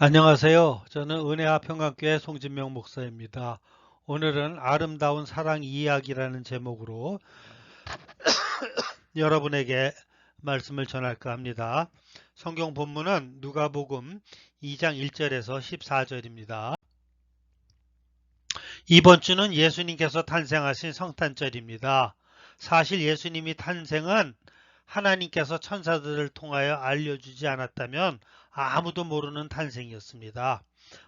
안녕하세요. 저는 은혜와 평강교회 송진명 목사입니다. 오늘은 아름다운 사랑 이야기라는 제목으로 여러분에게 말씀을 전할까 합니다. 성경 본문은 누가복음 2장 1절에서 14절입니다. 이번 주는 예수님께서 탄생하신 성탄절입니다. 사실 예수님이 탄생은 하나님께서 천사들을 통하여 알려주지 않았다면 아무도 모르는 탄생이었습니다.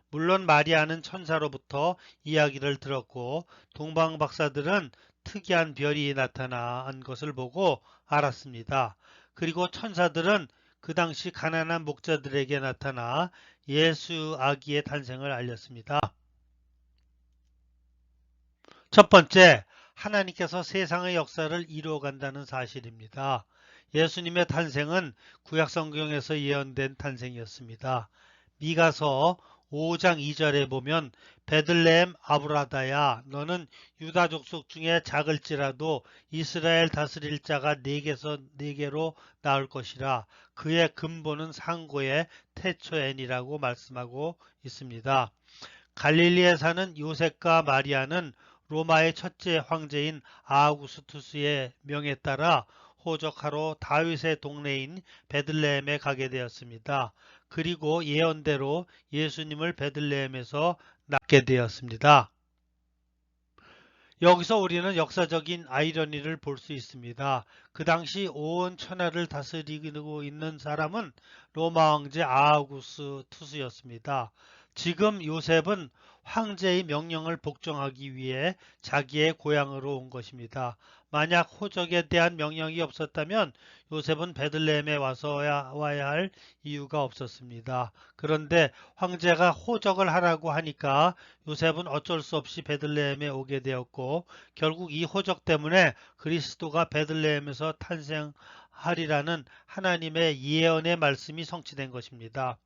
물론 마리아는 천사로부터 이야기를 들었고 동방 박사들은 특이한 별이 나타난 것을 보고 알았습니다. 그리고 천사들은 그 당시 가난한 목자들에게 나타나 예수 아기의 탄생을 알렸습니다. 첫 번째, 하나님께서 세상의 역사를 이루어간다는 사실입니다. 예수님의 탄생은 구약성경에서 예언된 탄생이었습니다. 미가서 5장 2절에 보면 베들레헴 아브라다야 너는 유다 족속 중에 작을지라도 이스라엘 다스릴 자가 네게로 나올 것이라 그의 근본은 상고의 태초엔이라고 말씀하고 있습니다. 갈릴리에 사는 요셉과 마리아는 로마의 첫째 황제인 아우구스투스의 명에 따라 호적하러 다윗의 동네인 베들레헴에 가게 되었습니다. 그리고 예언대로 예수님을 베들레헴에서 낳게 되었습니다. 여기서 우리는 역사적인 아이러니를 볼 수 있습니다. 그 당시 온 천하를 다스리고 있는 사람은 로마 황제 아우구스투스였습니다. 지금 요셉은 황제의 명령을 복종하기 위해 자기의 고향으로 온 것입니다. 만약 호적에 대한 명령이 없었다면 요셉은 베들레헴에 와야 할 이유가 없었습니다. 그런데 황제가 호적을 하라고 하니까 요셉은 어쩔 수 없이 베들레헴에 오게 되었고 결국 이 호적 때문에 그리스도가 베들레헴에서 탄생하리라는 하나님의 예언의 말씀이 성취된 것입니다.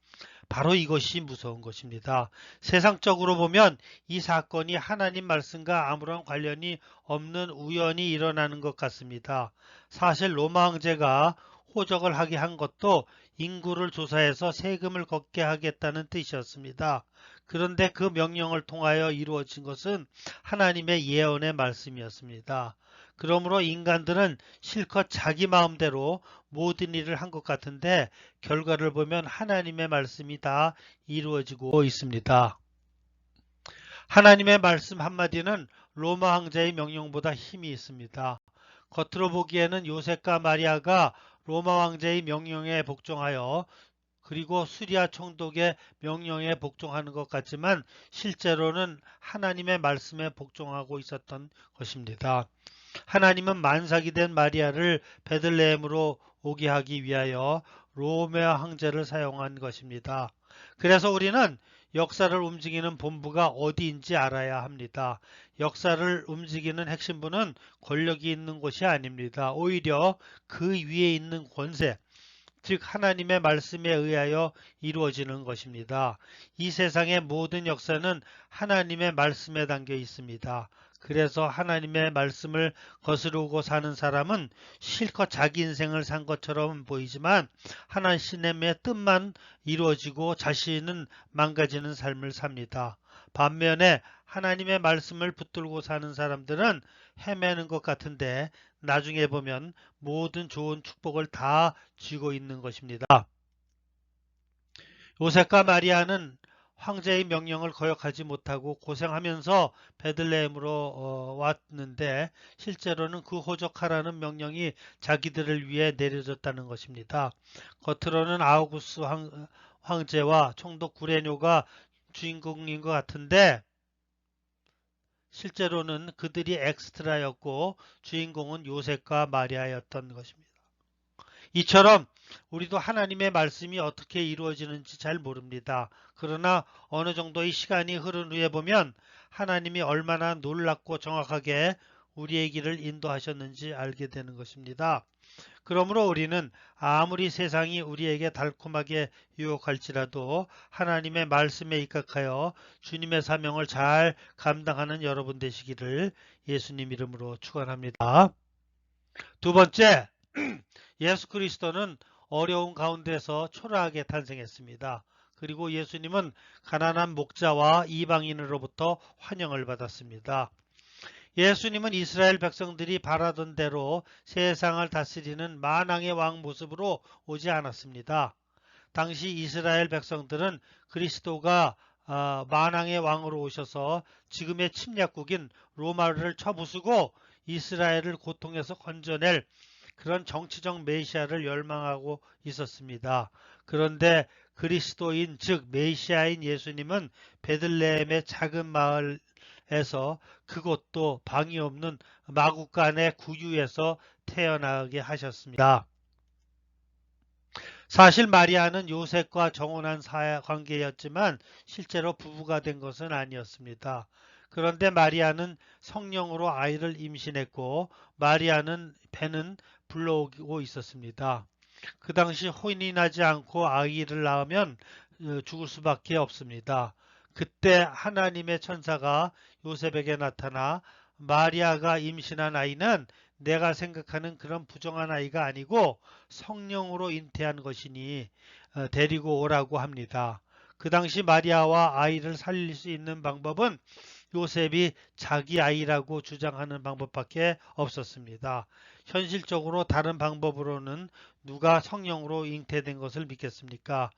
바로 이것이 무서운 것입니다. 세상적으로 보면 이 사건이 하나님 말씀과 아무런 관련이 없는 우연히 일어나는 것 같습니다. 사실 로마 황제가 호적을 하게 한 것도 인구를 조사해서 세금을 걷게 하겠다는 뜻이었습니다. 그런데 그 명령을 통하여 이루어진 것은 하나님의 예언의 말씀이었습니다. 그러므로 인간들은 실컷 자기 마음대로 모든 일을 한 것 같은데 결과를 보면 하나님의 말씀이 다 이루어지고 있습니다. 하나님의 말씀 한마디는 로마 황제의 명령보다 힘이 있습니다. 겉으로 보기에는 요셉과 마리아가 로마 황제의 명령에 복종하여 그리고 수리아 총독의 명령에 복종하는 것 같지만 실제로는 하나님의 말씀에 복종하고 있었던 것입니다. 하나님은 만삭이 된 마리아를 베들레헴으로 오게 하기 위하여 로마 황제를 사용한 것입니다. 그래서 우리는 역사를 움직이는 본부가 어디인지 알아야 합니다. 역사를 움직이는 핵심부는 권력이 있는 곳이 아닙니다. 오히려 그 위에 있는 권세, 즉 하나님의 말씀에 의하여 이루어지는 것입니다. 이 세상의 모든 역사는 하나님의 말씀에 담겨 있습니다. 그래서 하나님의 말씀을 거스르고 사는 사람은 실컷 자기 인생을 산 것처럼 보이지만 하나님의 뜻만 이루어지고 자신은 망가지는 삶을 삽니다. 반면에 하나님의 말씀을 붙들고 사는 사람들은 헤매는 것 같은데 나중에 보면 모든 좋은 축복을 다 쥐고 있는 것입니다. 요셉과 마리아는 황제의 명령을 거역하지 못하고 고생하면서 베들레헴으로 왔는데 실제로는 그 호적하라는 명령이 자기들을 위해 내려졌다는 것입니다. 겉으로는 아우구스 황제와 총독 구레뇨가 주인공인 것 같은데 실제로는 그들이 엑스트라였고 주인공은 요셉과 마리아였던 것입니다. 이처럼 우리도 하나님의 말씀이 어떻게 이루어지는지 잘 모릅니다. 그러나 어느 정도의 시간이 흐른 후에 보면 하나님이 얼마나 놀랍고 정확하게 우리의 길을 인도하셨는지 알게 되는 것입니다. 그러므로 우리는 아무리 세상이 우리에게 달콤하게 유혹할지라도 하나님의 말씀에 입각하여 주님의 사명을 잘 감당하는 여러분 되시기를 예수님 이름으로 축원합니다. 두 번째, 예수 그리스도는 어려운 가운데서 초라하게 탄생했습니다. 그리고 예수님은 가난한 목자와 이방인으로부터 환영을 받았습니다. 예수님은 이스라엘 백성들이 바라던 대로 세상을 다스리는 만왕의 왕 모습으로 오지 않았습니다. 당시 이스라엘 백성들은 그리스도가 만왕의 왕으로 오셔서 지금의 침략국인 로마를 쳐부수고 이스라엘을 고통에서 건져낼 그런 정치적 메시아를 열망하고 있었습니다. 그런데 그리스도인 즉 메시아인 예수님은 베들레헴의 작은 마을에서 그것도 방이 없는 마구간의 구유에서 태어나게 하셨습니다. 사실 마리아는 요셉과 정혼한 관계였지만 실제로 부부가 된 것은 아니었습니다. 그런데 마리아는 성령으로 아이를 임신했고 마리아는 배는 불러오고 있었습니다. 그 당시 혼이 나지 않고 아이를 낳으면 죽을 수밖에 없습니다. 그때 하나님의 천사가 요셉에게 나타나 마리아가 임신한 아이는 내가 생각하는 그런 부정한 아이가 아니고 성령으로 잉태한 것이니 데리고 오라고 합니다. 그 당시 마리아와 아이를 살릴 수 있는 방법은 요셉이 자기 아이라고 주장하는 방법밖에 없었습니다. 현실적으로 다른 방법으로는 누가 성령으로 잉태된 것을 믿겠습니까?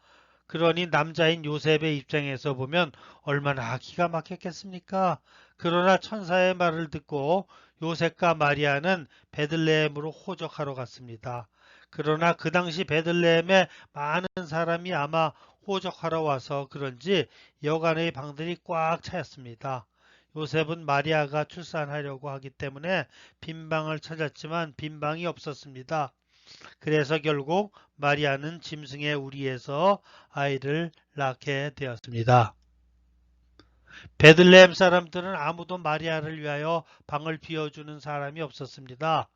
그러니 남자인 요셉의 입장에서 보면 얼마나 기가 막혔겠습니까? 그러나 천사의 말을 듣고 요셉과 마리아는 베들레헴으로 호적하러 갔습니다. 그러나 그 당시 베들레헴에 많은 사람이 아마 호적하러 와서 그런지 여관의 방들이 꽉 차였습니다. 요셉은 마리아가 출산하려고 하기 때문에 빈 방을 찾았지만 빈 방이 없었습니다. 그래서 결국 마리아는 짐승의 우리에서 아이를 낳게 되었습니다. 베들레헴 사람들은 아무도 마리아를 위하여 방을 비워주는 사람이 없었습니다.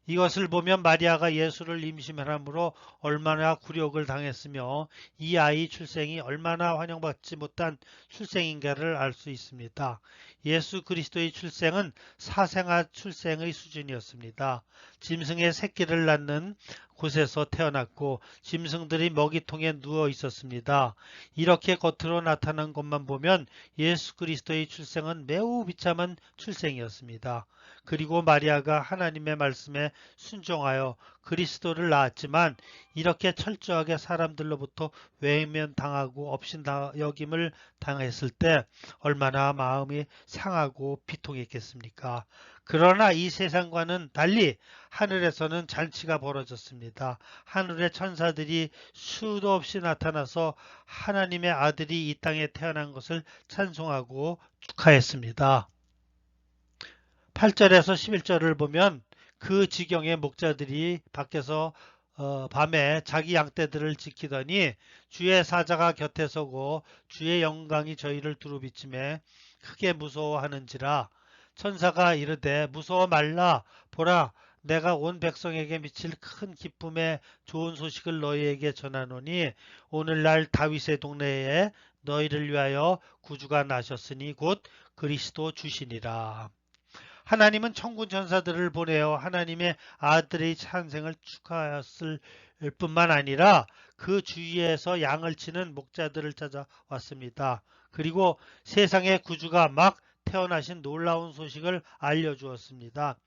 이것을 보면 마리아가 예수를 임신함으로 얼마나 굴욕을 당했으며 이 아이 출생이 얼마나 환영받지 못한 출생인가를 알 수 있습니다. 예수 그리스도의 출생은 사생아 출생의 수준이었습니다. 짐승의 새끼를 낳는 곳에서 태어났고 짐승들이 먹이통에 누워 있었습니다. 이렇게 겉으로 나타난 것만 보면 예수 그리스도의 출생은 매우 비참한 출생이었습니다. 그리고 마리아가 하나님의 말씀에 순종하여 그리스도를 낳았지만 이렇게 철저하게 사람들로부터 외면당하고 업신여김을 당했을 때 얼마나 마음이 상하고 비통했겠습니까? 그러나 이 세상과는 달리 하늘에서는 잔치가 벌어졌습니다. 하늘의 천사들이 수도 없이 나타나서 하나님의 아들이 이 땅에 태어난 것을 찬송하고 축하했습니다. 8절에서 11절을 보면 그 지경의 목자들이 밖에서 밤에 자기 양떼들을 지키더니 주의 사자가 곁에 서고 주의 영광이 저희를 두루비침에 크게 무서워하는지라. 천사가 이르되 무서워 말라. 보라, 내가 온 백성에게 미칠 큰 기쁨의 좋은 소식을 너희에게 전하노니 오늘날 다윗의 동네에 너희를 위하여 구주가 나셨으니 곧 그리스도 주시니라. 하나님은 천군 천사들을 보내어 하나님의 아들의 탄생을 축하하였을 뿐만 아니라 그 주위에서 양을 치는 목자들을 찾아왔습니다. 그리고 세상의 구주가 막 태어나신 놀라운 소식을 알려주었습니다.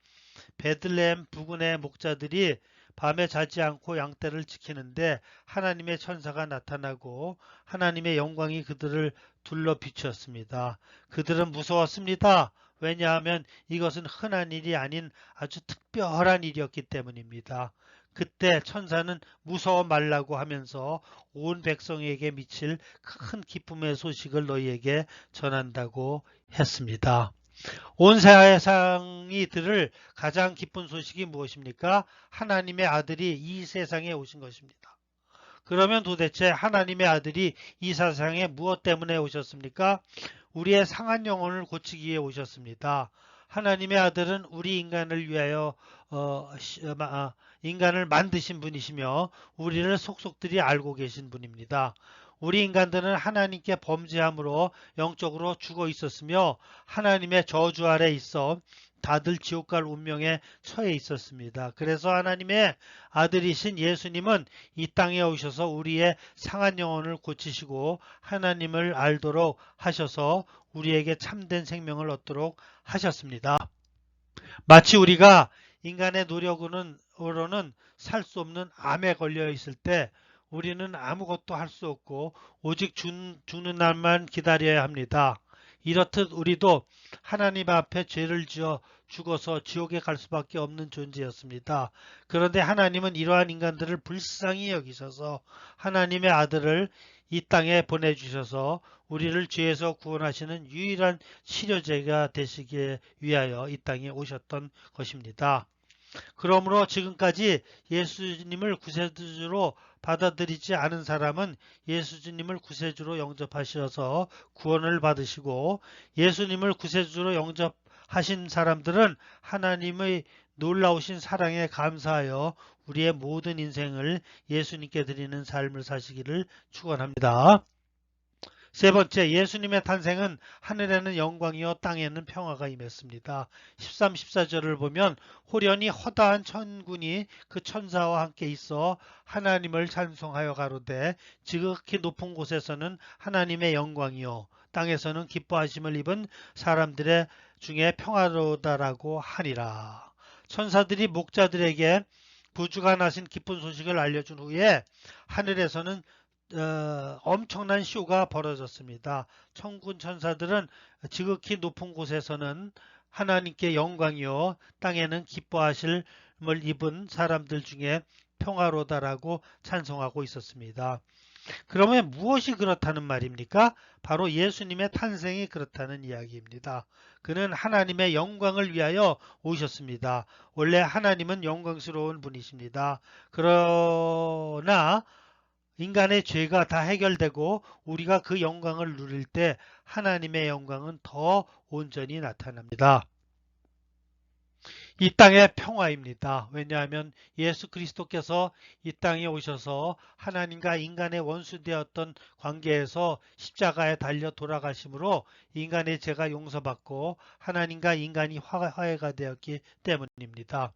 베들레헴 부근의 목자들이 밤에 자지 않고 양떼를 지키는데 하나님의 천사가 나타나고 하나님의 영광이 그들을 둘러 비추었습니다. 그들은 무서웠습니다. 왜냐하면 이것은 흔한 일이 아닌 아주 특별한 일이었기 때문입니다. 그때 천사는 무서워 말라고 하면서 온 백성에게 미칠 큰 기쁨의 소식을 너희에게 전한다고 했습니다. 온 세상이 들을 가장 기쁜 소식이 무엇입니까? 하나님의 아들이 이 세상에 오신 것입니다. 그러면 도대체 하나님의 아들이 이 세상에 무엇 때문에 오셨습니까? 우리의 상한 영혼을 고치기 위해 오셨습니다. 하나님의 아들은 우리 인간을 위하여 인간을 만드신 분이시며 우리를 속속들이 알고 계신 분입니다. 우리 인간들은 하나님께 범죄함으로 영적으로 죽어 있었으며 하나님의 저주 아래 있어 다들 지옥 갈 운명에 처해 있었습니다. 그래서 하나님의 아들이신 예수님은 이 땅에 오셔서 우리의 상한 영혼을 고치시고 하나님을 알도록 하셔서 우리에게 참된 생명을 얻도록 하셨습니다. 마치 우리가 인간의 노력으로는 살 수 없는 암에 걸려 있을 때 우리는 아무것도 할 수 없고 오직 죽는 날만 기다려야 합니다. 이렇듯 우리도 하나님 앞에 죄를 지어 죽어서 지옥에 갈 수밖에 없는 존재였습니다. 그런데 하나님은 이러한 인간들을 불쌍히 여기셔서 하나님의 아들을 이 땅에 보내주셔서 우리를 죄에서 구원하시는 유일한 치료제가 되시기 위하여 이 땅에 오셨던 것입니다. 그러므로 지금까지 예수님을 구세주로 받아들이지 않은 사람은 예수님을 구세주로 영접하셔서 구원을 받으시고, 예수님을 구세주로 영접하신 사람들은 하나님의 놀라우신 사랑에 감사하여 우리의 모든 인생을 예수님께 드리는 삶을 사시기를 축원합니다. 세 번째, 예수님의 탄생은 하늘에는 영광이요 땅에는 평화가 임했습니다. 13, 14절을 보면 호련히 허다한 천군이 그 천사와 함께 있어 하나님을 찬송하여 가로되 지극히 높은 곳에서는 하나님의 영광이요 땅에서는 기뻐하심을 입은 사람들의 중에 평화로다라고 하니라. 천사들이 목자들에게 부주가 나신 기쁜 소식을 알려준 후에 하늘에서는 엄청난 쇼가 벌어졌습니다. 천군 천사들은 지극히 높은 곳에서는 하나님께 영광이요 땅에는 기뻐하심을 입은 사람들 중에 평화로다라고 찬송하고 있었습니다. 그러면 무엇이 그렇다는 말입니까? 바로 예수님의 탄생이 그렇다는 이야기입니다. 그는 하나님의 영광을 위하여 오셨습니다. 원래 하나님은 영광스러운 분이십니다. 그러나 인간의 죄가 다 해결되고 우리가 그 영광을 누릴 때 하나님의 영광은 더 온전히 나타납니다. 이 땅의 평화입니다. 왜냐하면 예수 그리스도께서 이 땅에 오셔서 하나님과 인간의 원수되었던 관계에서 십자가에 달려 돌아가심으로 인간의 죄가 용서받고 하나님과 인간이 화해가 되었기 때문입니다.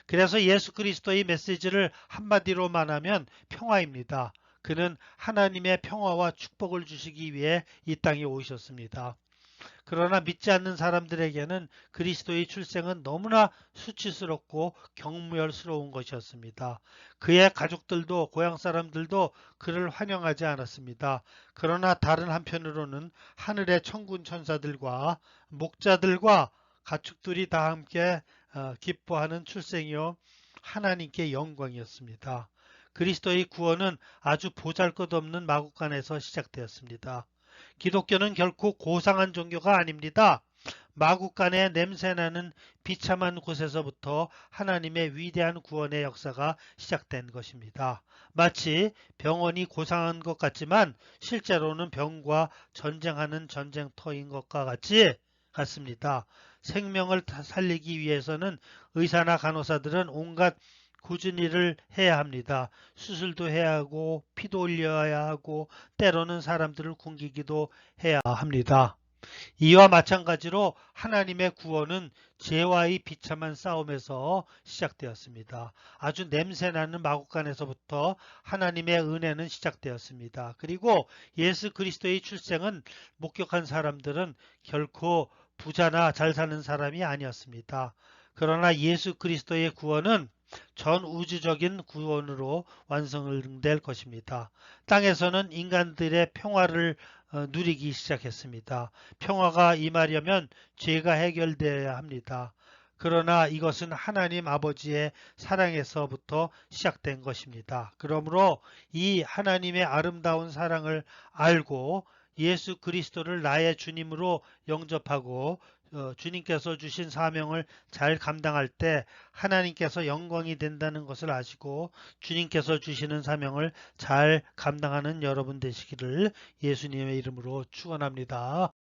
그래서 예수 그리스도의 메시지를 한마디로 말하면 평화입니다. 그는 하나님의 평화와 축복을 주시기 위해 이 땅에 오셨습니다. 그러나 믿지 않는 사람들에게는 그리스도의 출생은 너무나 수치스럽고 경멸스러운 것이었습니다. 그의 가족들도 고향 사람들도 그를 환영하지 않았습니다. 그러나 다른 한편으로는 하늘의 천군 천사들과 목자들과 가축들이 다 함께 기뻐하는 출생이요 하나님께 영광이었습니다. 그리스도의 구원은 아주 보잘것없는 마국간에서 시작되었습니다. 기독교는 결코 고상한 종교가 아닙니다. 마국간의 냄새나는 비참한 곳에서부터 하나님의 위대한 구원의 역사가 시작된 것입니다. 마치 병원이 고상한 것 같지만 실제로는 병과 전쟁하는 전쟁터인 것과 같습니다. 생명을 살리기 위해서는 의사나 간호사들은 온갖 굳은 일을 해야 합니다. 수술도 해야 하고 피도 흘려야 하고 때로는 사람들을 굶기기도 해야 합니다. 이와 마찬가지로 하나님의 구원은 죄와의 비참한 싸움에서 시작되었습니다. 아주 냄새나는 마국간에서부터 하나님의 은혜는 시작되었습니다. 그리고 예수 그리스도의 출생은 목격한 사람들은 결코 부자나 잘 사는 사람이 아니었습니다. 그러나 예수 그리스도의 구원은 전 우주적인 구원으로 완성될 것입니다. 땅에서는 인간들의 평화를 누리기 시작했습니다. 평화가 임하려면 죄가 해결되어야 합니다. 그러나 이것은 하나님 아버지의 사랑에서부터 시작된 것입니다. 그러므로 이 하나님의 아름다운 사랑을 알고 예수 그리스도를 나의 주님으로 영접하고 주님께서 주신 사명을 잘 감당할 때 하나님께서 영광이 된다는 것을 아시고 주님께서 주시는 사명을 잘 감당하는 여러분 되시기를 예수님의 이름으로 축원합니다.